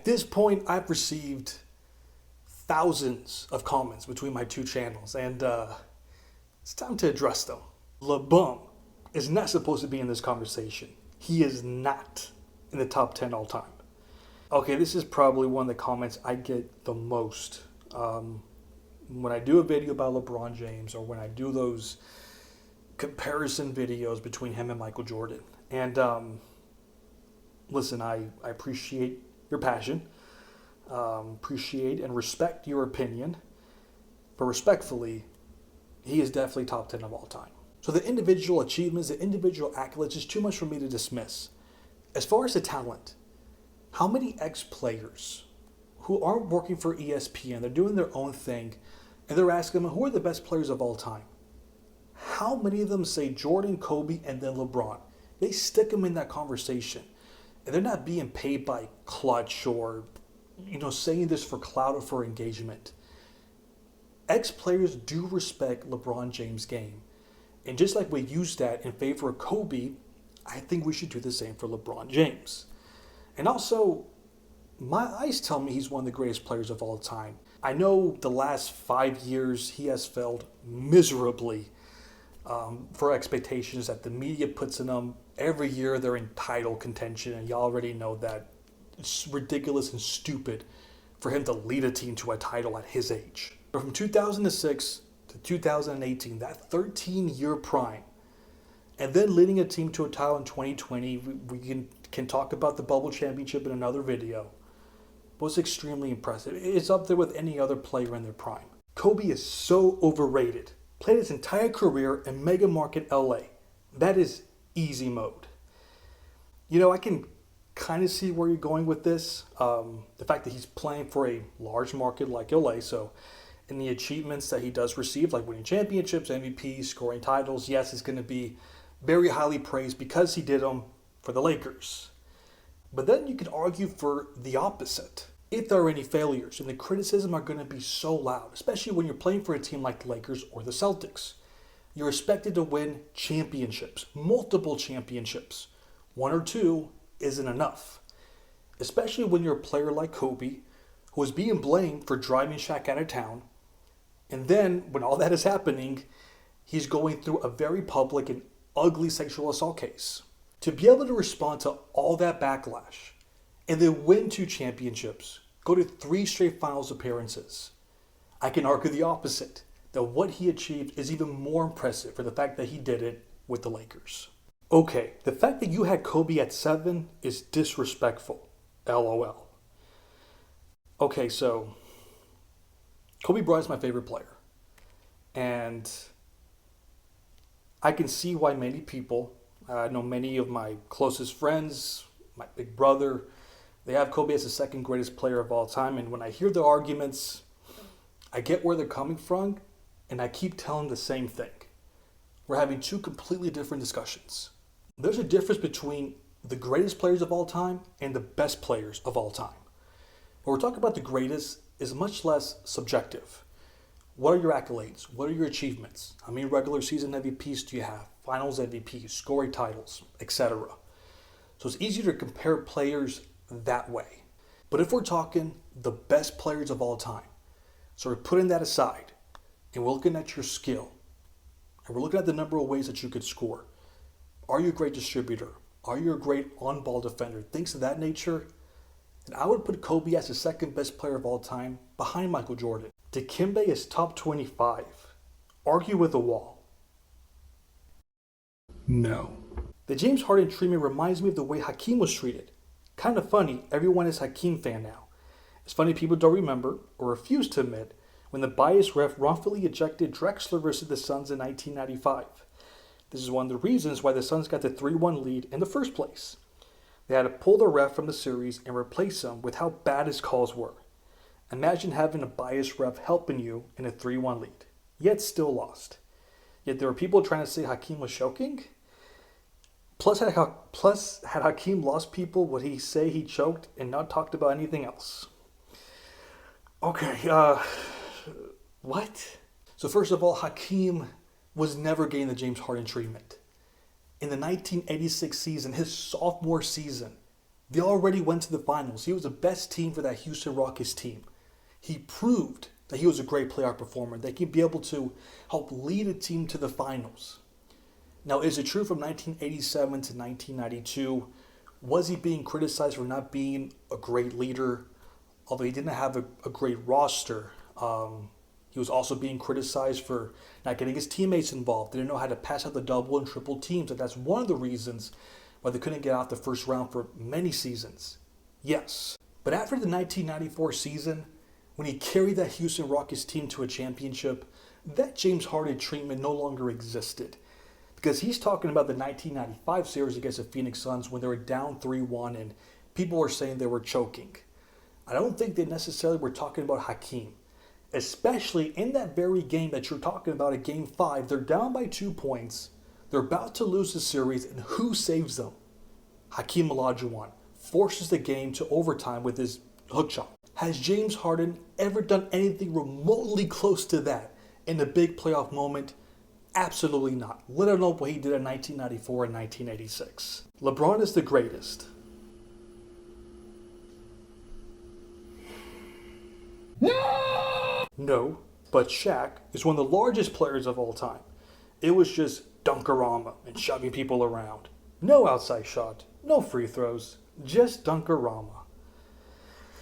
this point, I've received thousands of comments between my two channels, and it's time to address them. LeBron is not supposed to be in this conversation. He is not in the top 10 all time. Okay, this is probably one of the comments I get the most when I do a video about LeBron James, or when I do those comparison videos between him and Michael Jordan. And listen, I appreciate your passion, appreciate and respect your opinion, but respectfully, he is definitely top 10 of all time. So the individual achievements, the individual accolades is too much for me to dismiss. As far as the talent, how many ex-players who aren't working for ESPN, they're doing their own thing, and they're asking them, who are the best players of all time? How many of them say Jordan, Kobe, and then LeBron? They stick them in that conversation. And they're not being paid by Clutch or, saying this for clout or for engagement. Ex-players do respect LeBron James' game. And just like we use that in favor of Kobe, I think we should do the same for LeBron James. And also, my eyes tell me he's one of the greatest players of all time. I know the last 5 years he has failed miserably for expectations that the media puts in him. Every year they're in title contention, and you already know that it's ridiculous and stupid for him to lead a team to a title at his age. But from 2006 to 2018, that 13-year prime, and then leading a team to a title in 2020, we can talk about the bubble championship in another video, was extremely impressive. It's up there with any other player in their prime. Kobe is so overrated. Played his entire career in mega market LA. That is easy mode. I can kind of see where you're going with this. The fact that he's playing for a large market like LA, so in the achievements that he does receive, like winning championships, MVP, scoring titles, yes, it's going to be very highly praised because he did them for the Lakers. But then you could argue for the opposite. If there are any failures, and the criticism are going to be so loud, especially when you're playing for a team like the Lakers or the Celtics. You're expected to win championships, multiple championships. One or two isn't enough. Especially when you're a player like Kobe, who is being blamed for driving Shaq out of town. And then, when all that is happening, he's going through a very public and ugly sexual assault case. To be able to respond to all that backlash, and then win 2 championships, go to 3 straight finals appearances, I can argue the opposite, that what he achieved is even more impressive for the fact that he did it with the Lakers. Okay, the fact that you had Kobe at 7 is disrespectful. LOL. Okay, so Kobe Bryant's my favorite player. And I can see why many people, I know many of my closest friends, my big brother, they have Kobe as the second greatest player of all time. And when I hear the arguments, I get where they're coming from, and I keep telling the same thing. We're having 2 completely different discussions. There's a difference between the greatest players of all time and the best players of all time. When we're talking about the greatest, is much less subjective. What are your accolades? What are your achievements? How many regular season MVPs do you have? Finals MVPs, scoring titles, etc. So it's easier to compare players that way. But if we're talking the best players of all time, so we're putting that aside, and we're looking at your skill, and we're looking at the number of ways that you could score. Are you a great distributor? Are you a great on-ball defender? Things of that nature. And I would put Kobe as the second best player of all time behind Michael Jordan. Dikembe is top 25. Argue with the wall. No. The James Harden treatment reminds me of the way Hakeem was treated. Kind of funny, everyone is Hakeem fan now. It's funny people don't remember or refuse to admit when the biased ref wrongfully ejected Drexler versus the Suns in 1995. This is one of the reasons why the Suns got the 3-1 lead in the first place. They had to pull the ref from the series and replace him with how bad his calls were. Imagine having a biased ref helping you in a 3-1 lead, yet still lost. Yet there were people trying to say Hakeem was choking. Plus, had Hakeem lost people, would he say he choked and not talked about anything else? Okay, what? So first of all, Hakeem was never getting the James Harden treatment. In the 1986 season, his sophomore season, They already went to the finals. He was the best team for that Houston Rockets team. He proved that he was a great playoff performer, that he'd be able to help lead a team to the finals. Now, is it true from 1987 to 1992? Was he being criticized for not being a great leader? Although he didn't have a great roster, he was also being criticized for not getting his teammates involved. They didn't know how to pass out the double and triple teams, and that's one of the reasons why they couldn't get out the first round for many seasons. Yes. But after the 1994 season, when he carried that Houston Rockets team to a championship, that James Harden treatment no longer existed. Because he's talking about the 1995 series against the Phoenix Suns when they were down 3-1 and people were saying they were choking. I don't think they necessarily were talking about Hakeem. Especially in that very game that you're talking about at Game 5, they're down by 2 points. They're about to lose the series, and who saves them? Hakeem Olajuwon forces the game to overtime with his hook shot. Has James Harden ever done anything remotely close to that in a big playoff moment? Absolutely not. Let alone what he did in 1994 and 1986. LeBron is the greatest. No, but Shaq is one of the largest players of all time. It was just dunkarama and shoving people around. No outside shot, no free throws, just dunkarama.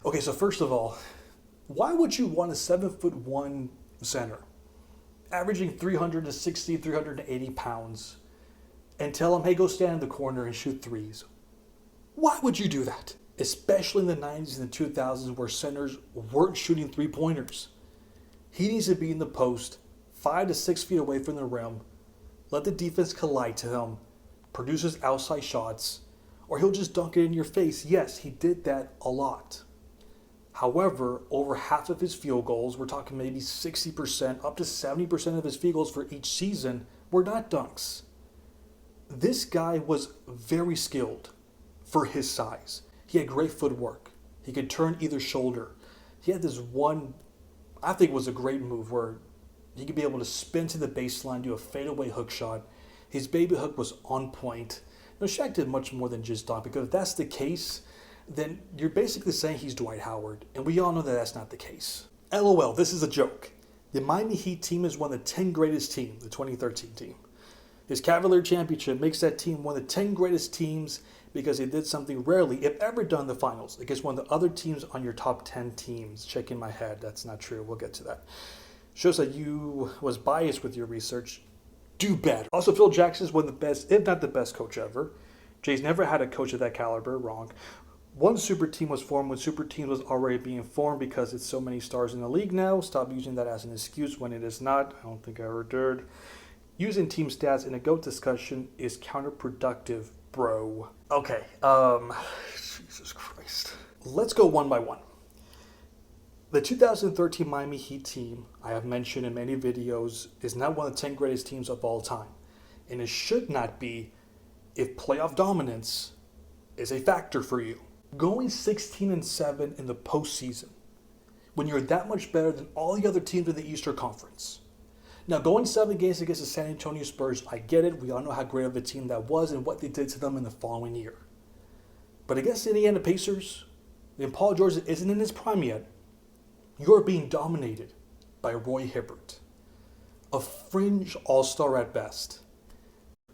Okay, so first of all, why would you want a 7'1" center, averaging 360, 380 pounds, and tell him, hey, go stand in the corner and shoot threes? Why would you do that? Especially in the 90s and the 2000s where centers weren't shooting three-pointers. He needs to be in the post, 5 to 6 feet away from the rim, let the defense collide to him, produce his outside shots, or he'll just dunk it in your face. Yes, he did that a lot. However, over half of his field goals, we're talking maybe 60%, up to 70% of his field goals for each season, were not dunks. This guy was very skilled for his size. He had great footwork. He could turn either shoulder. He had this one, I think was a great move where he could be able to spin to the baseline, do a fadeaway hook shot. His baby hook was on point. Now, Shaq did much more than just dunk, because if that's the case, then you're basically saying he's Dwight Howard, and we all know that that's not the case. LOL, this is a joke. The Miami Heat team is one of the 10 greatest teams, the 2013 team. His Cavalier championship makes that team one of the 10 greatest teams because they did something rarely, if ever done, in the finals against one of the other teams on your top 10 teams. Shaking my head, that's not true. We'll get to that. Shows that you was biased with your research. Do better. Also, Phil Jackson is one of the best, if not the best coach ever. Jay's never had a coach of that caliber. Wrong. One super team was formed when super team was already being formed because it's so many stars in the league now. Stop using that as an excuse when it is not. I don't think I ever did. Using team stats in a GOAT discussion is counterproductive, bro. Okay, Jesus Christ. Let's go one by one. The 2013 Miami Heat team, I have mentioned in many videos, is now one of the 10 greatest teams of all time. And it should not be if playoff dominance is a factor for you. Going 16-7 in the postseason, when you're that much better than all the other teams in the Eastern Conference. Now, going 7 games against the San Antonio Spurs, I get it. We all know how great of a team that was and what they did to them in the following year. But against the Indiana Pacers, when Paul George isn't in his prime yet, you're being dominated by Roy Hibbert, a fringe all-star at best.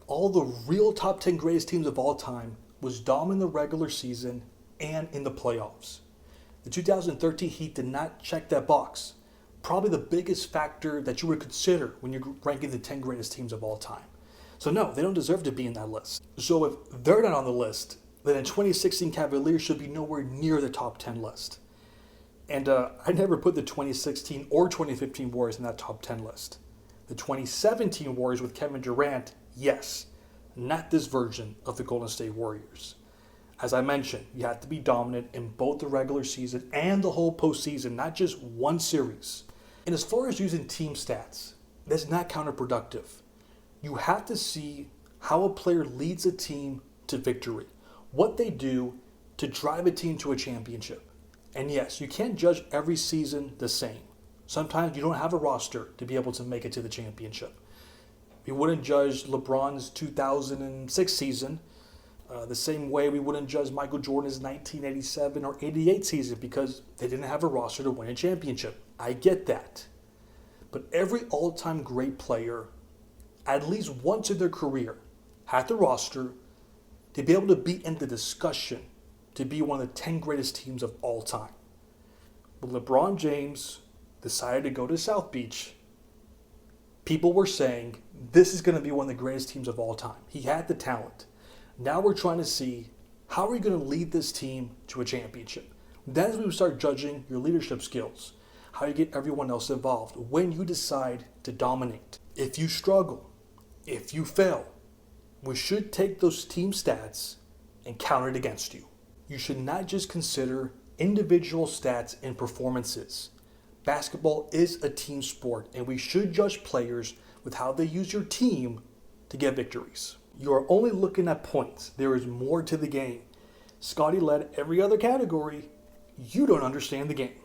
All the real top 10 greatest teams of all time was dominant in the regular season and in the playoffs. The 2013 Heat did not check that box. Probably the biggest factor that you would consider when you're ranking the 10 greatest teams of all time. So no, they don't deserve to be in that list. So if they're not on the list, then the 2016 Cavaliers should be nowhere near the top 10 list. And I never put the 2016 or 2015 Warriors in that top 10 list. The 2017 Warriors with Kevin Durant, yes, not this version of the Golden State Warriors. As I mentioned, you have to be dominant in both the regular season and the whole postseason, not just one series. And as far as using team stats, that's not counterproductive. You have to see how a player leads a team to victory, what they do to drive a team to a championship. And yes, you can't judge every season the same. Sometimes you don't have a roster to be able to make it to the championship. We wouldn't judge LeBron's 2006 season The same way we wouldn't judge Michael Jordan's 1987 or 88 season because they didn't have a roster to win a championship. I get that. But every all-time great player, at least once in their career, had the roster to be able to be in the discussion to be one of the 10 greatest teams of all time. When LeBron James decided to go to South Beach, people were saying, this is going to be one of the greatest teams of all time. He had the talent. Now we're trying to see, how are you going to lead this team to a championship? Then as we start judging your leadership skills, how you get everyone else involved, when you decide to dominate. If you struggle, if you fail, we should take those team stats and count it against you. You should not just consider individual stats and performances. Basketball is a team sport, and we should judge players with how they use your team to get victories. You are only looking at points. There is more to the game. Scottie led every other category. You don't understand the game.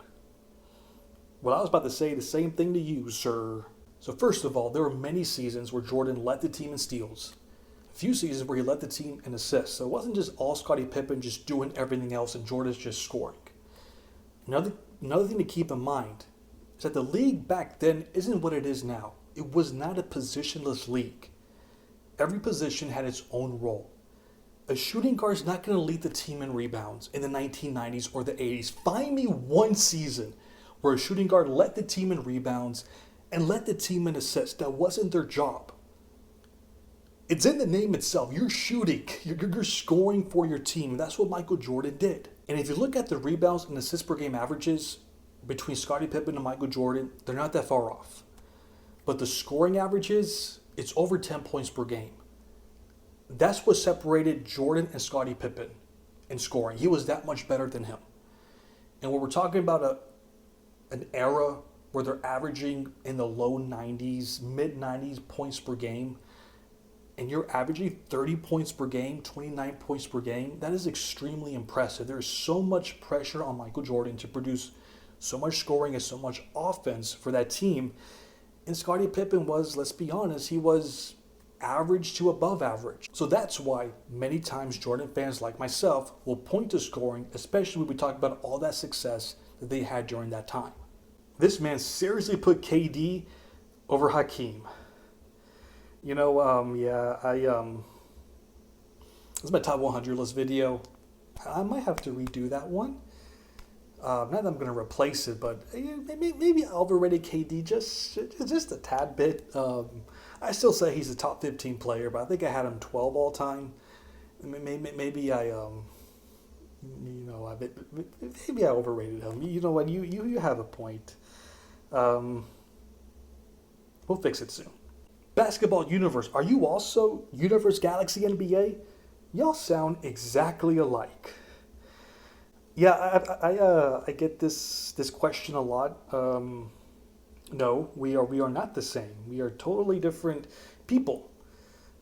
Well, I was about to say the same thing to you, sir. So first of all, there were many seasons where Jordan led the team in steals. A few seasons where he led the team in assists. So it wasn't just all Scottie Pippen just doing everything else and Jordan's just scoring. Another thing to keep in mind is that the league back then isn't what it is now. It was not a positionless league. Every position had its own role. A shooting guard is not going to lead the team in rebounds in the 1990s or the 80s. Find me one season where a shooting guard led the team in rebounds and led the team in assists. That wasn't their job. It's in the name itself. You're shooting. You're scoring for your team. That's what Michael Jordan did. And if you look at the rebounds and assists per game averages between Scottie Pippen and Michael Jordan, they're not that far off. But the scoring averages, it's over 10 points per game. That's what separated Jordan and Scottie Pippen in scoring. He was that much better than him. And when we're talking about an era where they're averaging in the low 90s, mid 90s points per game, and you're averaging 30 points per game, 29 points per game, that is extremely impressive. There's so much pressure on Michael Jordan to produce so much scoring and so much offense for that team. And Scottie Pippen was, let's be honest, he was average to above average. So that's why many times Jordan fans like myself will point to scoring, especially when we talk about all that success that they had during that time. This man seriously put KD over Hakeem. You know, this is my top 100 list video. I might have to redo that one. Not that I'm going to replace it, but maybe I overrated KD just a tad bit. I still say he's a top 15 player, but I think I had him 12 all time. Maybe I overrated him. You know what? You have a point. We'll fix it soon. Basketball universe. Are you also Universe Galaxy NBA? Y'all sound exactly alike. Yeah, I get this question a lot. No, we are not the same. We are totally different people.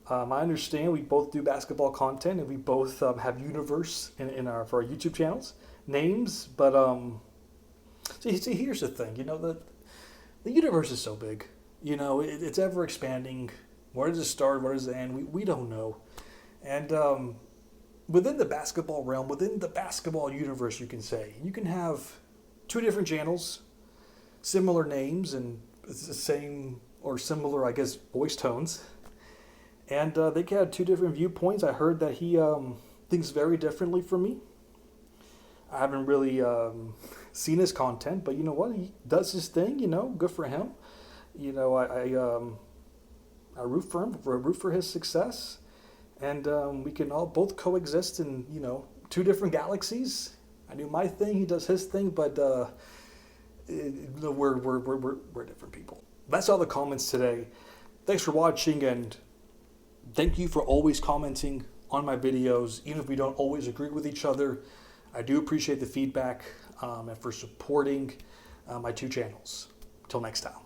I understand we both do basketball content and we both have universe for our YouTube channels names, but see, here's the thing. You know, the universe is so big. You know, it's ever expanding. Where does it start? Where does it end? We don't know. And within the basketball realm, within the basketball universe, you can say, you can have two different channels, similar names, and it's the same or similar, I guess, voice tones. And they can have two different viewpoints. I heard that he thinks very differently from me. I haven't really seen his content, but you know what? He does his thing, you know, good for him. You know, I root for him, root for his success. And we can all both coexist in, you know, two different galaxies. I do my thing, he does his thing, but we're different people. That's all the comments today. Thanks for watching, and thank you for always commenting on my videos, even if we don't always agree with each other. I do appreciate the feedback and for supporting my two channels. Till next time.